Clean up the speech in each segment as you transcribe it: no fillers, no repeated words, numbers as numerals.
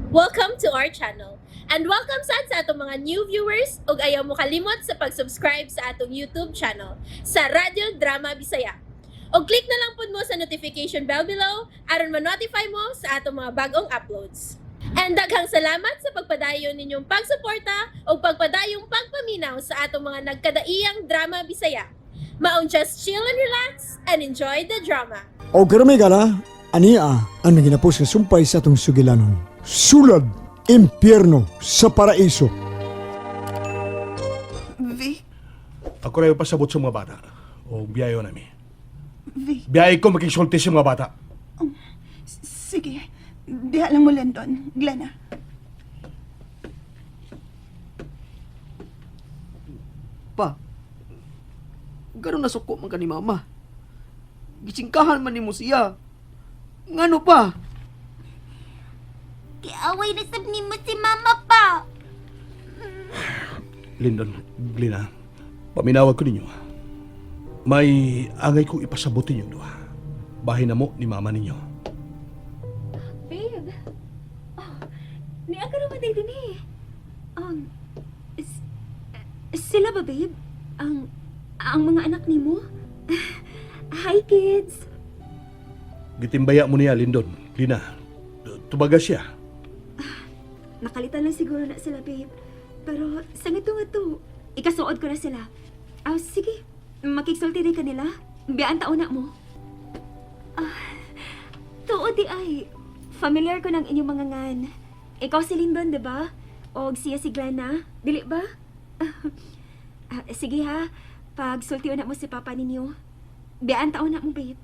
Welcome to our channel. And welcome sa atong mga new viewers ug ayaw mo kalimot sa pag-subscribe sa atong YouTube channel sa Radio Drama Bisaya. O click na lang pud mo sa notification bell below aron ma-notify mo sa atong mga bagong uploads. And daghang salamat sa pagpadayon ninyong pagsuporta o pagpadayong pagpaminaw sa atong mga nagkadaiyang Drama Bisaya. Maong just chill and relax and enjoy the drama. O karami gala, ania ang naginapos nga sumpay sa atong sugilanon. Sulad, impyerno sa paraiso. Vic, Ako na yung pasabot sa mga bata. O biyayo namin. Vic, Biyay ko magkisulti sa mga bata. sige. Diha lang mo Lendon, Glenna. Pa, gano'n nasuko man ka ni mama. Gisingkahan man ni mo siya. Ngano pa? Kiaway na sab ni mo si mama pa. Lyndon, Glina, paminawag ko ninyo. May angay kong ipasabot ninyo doha. Bahay na mo ni mama ninyo. Babe, niya ka naman din eh. Sila ba, babe? Ang mga anak ni mo? Hi, kids. Gitimbaya mo niya, Lyndon. Glina, tubaga siya. Nakalitan lang siguro na sila, babe. Pero sa nga-to, ikasuod ko na sila. Sige. Makiksulti rin kanila. Biyaan taon na mo. Tuod di ay. Familiar ko ng inyong mga ngan. Ikaw si Lyndon, di ba? O siya si Glenna. Dili ba? Sige ha. Pag sultiyo na mo si papa ninyo. Biyaan taon na mo, babe.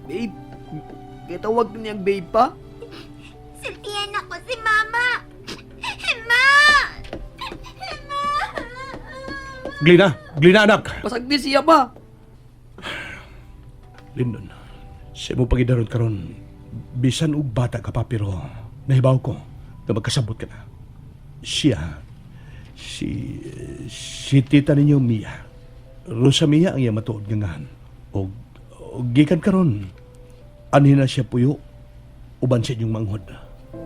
Babe, kaya tawag niyang babe pa? Sultihan ako si mama. Ma! Ma! Glina anak! Pasagdi siya pa. Lyndon, sa mo pagidaron karon, bisan og bata ka pa pero nahibaw ko na magkasabot ka na. Siya, si tita ninyo Mia. Rosa Mia ang iya matuod nga ngahan. O gikan karon, anhin na siya puyo, uban sa inyong manghod.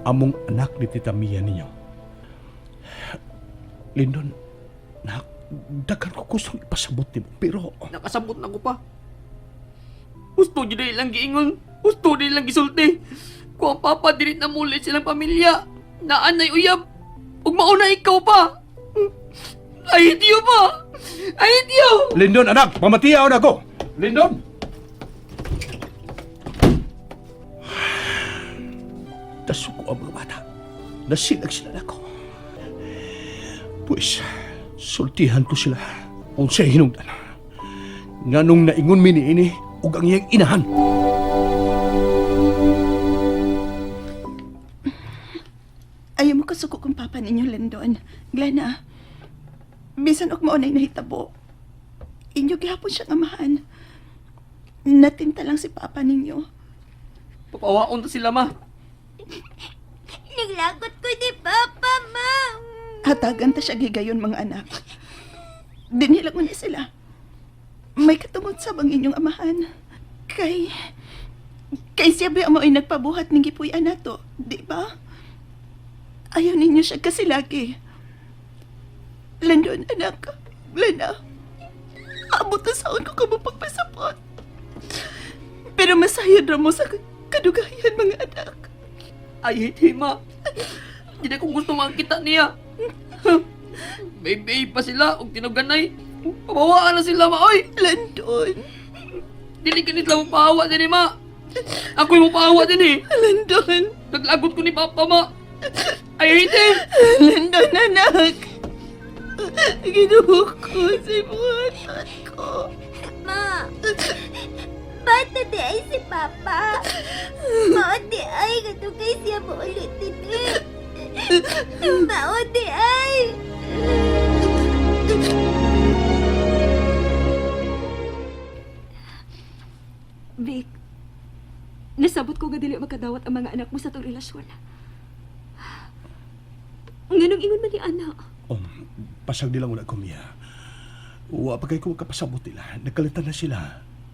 Among anak ni tita Mia ninyo. Lyndon, dagan ko gustong ipasabot ni mo, pero Nakasabot na ko pa. Gusto niyo lang giingon. Gusto lang gisulti. Kung ang papa dirit na muli silang pamilya. Naanay uyab. Ug mauna ikaw pa. I hate you pa. I hate you. Lyndon, anak! Pamatiyaw na ako! Lyndon! Tasuko ang mga bata. Nasilag sila na ako. Pues, sultihan ko sila kung sa'y hinungdan. Nga nung naingon mi ni ini, ug ang iyang inahan. Ayaw mo kasuko kong papa ninyo Lendon, Glenna. Bisan og maunay nahitabo. Inyo gihapon siyang amahan. Natinta lang si papa ninyo. Papawaon ta sila ma. Naglagot ko ni papa, ma. Hatagan ta siya gigayon mga anak. Dinilag mo na sila. May katungod sa bang inyong amahan. Kay siya ba mo ay nagpabuhat ng gipuy-an nato, di ba? Ayaw ninyo siya kasi lagi. Lendon, anak. Lena. Abot na saon ko ka mo pagpasapot. Pero masayod ra mo sa kadugayan mga anak. I hate him ma. Hindi na kong gusto makita niya. Babe pa sila og tinuganay. Pabawaan na sila ma oy. Lendon. Dili ka nila mapahawa din ma. Ako'y mapahawa din eh. Lendon. Naglagot ko ni papa ma. I hate him. Lendon, anak. Ginuho ko sa ibuhatan ko. Ma. Bata di ay si papa. Maon di ay katugay siya mo ulit din. Maon di ay. Vic, nasabot ko nga dili makadawat ang mga anak mo sa itong relasyon. Nganong ingon man ni anak? Pasag nila muna ko, Mia. Wa pa kay ko kapasabot nila. Nagkalitan na sila.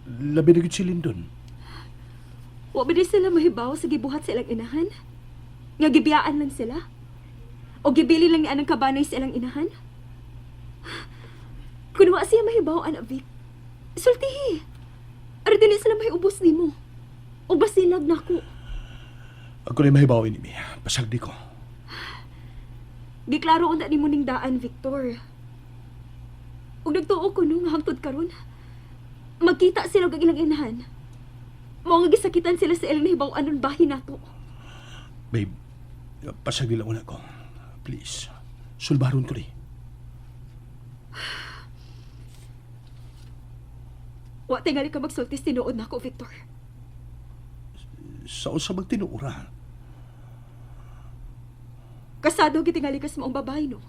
Labi na gid si Lyndon. Wa ba di sila mahibaw sa gibuhat sa ilang inahan? Nga gibiyaan lang sila? O gibili lang ni anang kabanay sa ilang inahan? Kung wa siya mahibaw, Anak Vic, sultihi. Ara dili sila mahiubos nimo. O basilag na ko. Ako rin mahibawin ni Mia. Pasagdi ko. Giklaro unta nimo ning daan, Victor. Ug nagtuo ko nung hangtod karon. Magkita sila og ilang inahan. Mao nga gisakitan sila sa ilang nahibaw anon bahin nato. Babe, pasagdi lang una ko. Please. Sulbaron ko rin. Wa tingali ka magsultis tinuod nako, Victor. Saan sa magtinuura? Kasado gitingali ka sa maong babae, no?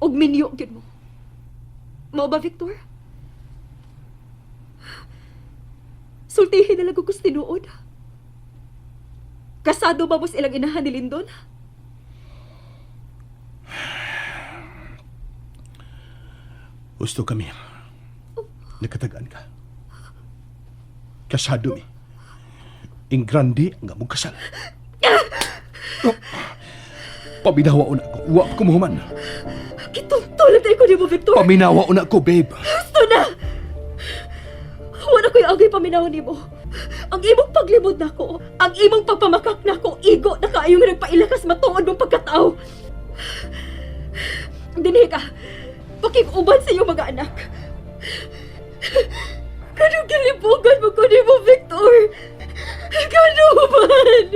Og minyo gyud mo. Mao ba, Victor? Sultihin na lang ko kus tinuod. Kasado ba mo sa ilang inahan ni Lindon? Gusto kami. Nakatagaan ka. Kasado mi. Ing grande nga mong kasal. Paminawa una ko. Wa ko muhuman. Kitulad tayo ko di mo, Victor. Paminawa una ko, babe. Gusto na! Wala ko'y agay paminaw ni mo. Ang imong paglimod na ko, ang imong pagpamakak na ko, igo na kaayong nagpailakas matuod mong pagkatao. Dinhi ka, pakikuban sa iyong mga anak. Ganong gilibugan mo ko ni mo, Victor. Ganuman!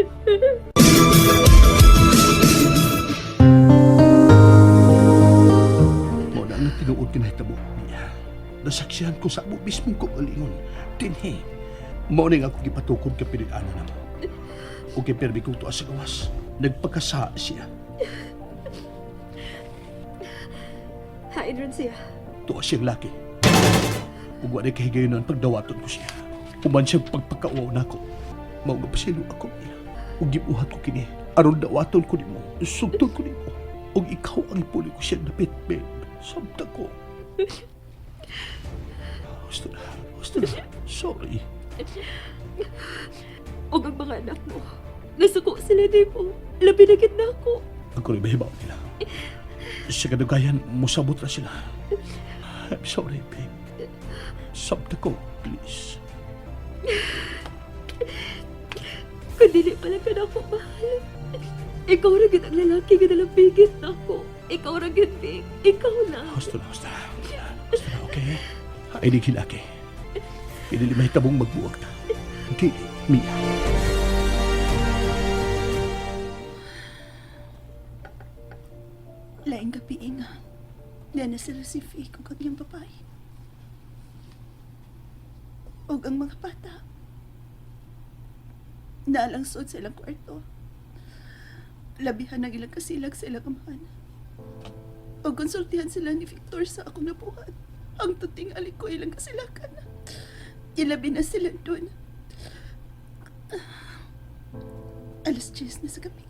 Mo na ang tinuod kinahitabo niya. Nasaksihan ko sa amo mismong kugalingon. Dinhi. Mo na nga ako gipatukod ka pinag-ano na mo. O kay permi kong tuwa sa gawas. Nagpakasa siya. Hain ron siya. Tuwa siyang laki. Ug wala kahigayon ang pagdawaton ko siya. Uman siyang pagpakauaw na ako. Mao nga pasilo ako niya. Ug gibuhat ko kini. Aron dawaton ko nimo. Sugton ko nimo. Ug ikaw ang ipuli ko siya dapit, babe. Sabta ko. Gusto na. Sorry. O ang mga anak mo, nasuko sila di mo. Labi na gid na ako. Ako rin mahibaw nila. Sa kadugayan, musabot na sila. I'm sorry, babe. Sabta ko, please. Kung dili pala ka na ako mahal. Ikaw na gid ang lalaki nga nalambigit na ako. Ikaw na gid, Vic. Ikaw na. Gusto na, okay? Ay, di kilaki. Pinili mahitabong magbuwag na. Okay, Mia. Laing gabi nga. Diyan na sila si Faye kung kanyang babae. O ang mga bata. Nalangsod sa ilang kwarto. Labihan ng ilang kasilag sa ilang amahan. O konsultihan sila ni Victor sa akong nabuhat. Ang tuting alik ko ilang kasilakan. Ilabi na sila doon. Alas 10 na sa gabi.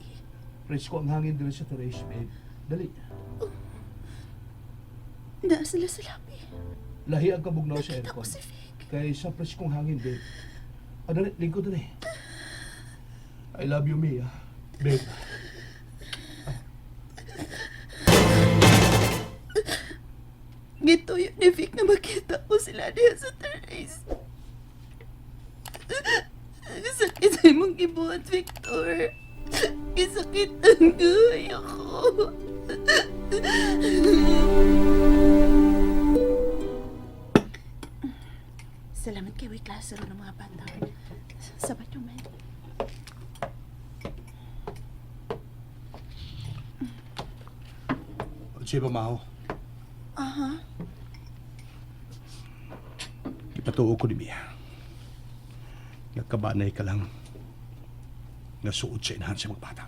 Presko ang hangin doon sa terrace, babe. Dali. Na sila sa labi. Lahi ang kabugnaw sa Nakita ko aircon. si Vic. Kaya sa preskong hangin, babe. Dali, lingkod dali. I love you, Mia. Babe. Gituyo ni Vic na makita ko sila diya sa terrace. Sakit sa imong gibuhat, Victor. Isakit ang gaya ko. Salamat kay Wait Lazaro ng mga bata. Sabat yung man. Si Pamaho. Aha. Ipatuo ko ni Mia. Nagkabanay ka lang nga suod sa inahan sa mga bata.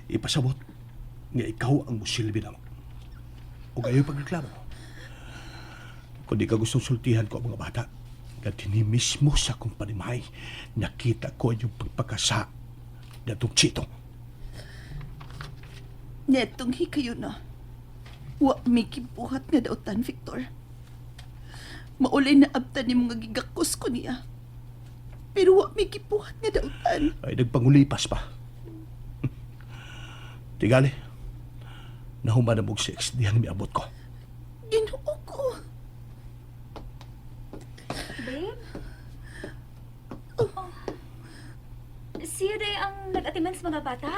Ipasabot nga ikaw ang musilbi na mo. O gayo pagreklamo. Kung di ka gustong sultihan ko ang mga bata, nga tini mismo sa kong panimay, nakita ko yung pagpakasa na itong chito. Netong hikayo na. Wa may kibuhat nga dautan, Victor. Maulay na abtan ni mga gigakos ko niya. Pero wa may kipuhat nga dautan. Ay nagpangulipas pa. Tigali. Nahuman na mong sex diyan miabot ko. Ginoo ko. Babe? Oh. Siya day ang nag-atiman sa mga bata?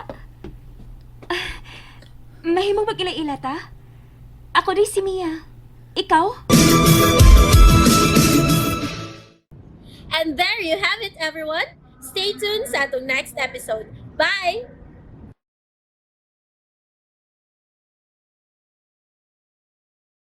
Mahimong mag-ila-ila ta? Ako day si Mia. Ikaw? And there you have it, everyone. Stay tuned sa atong next episode. Bye!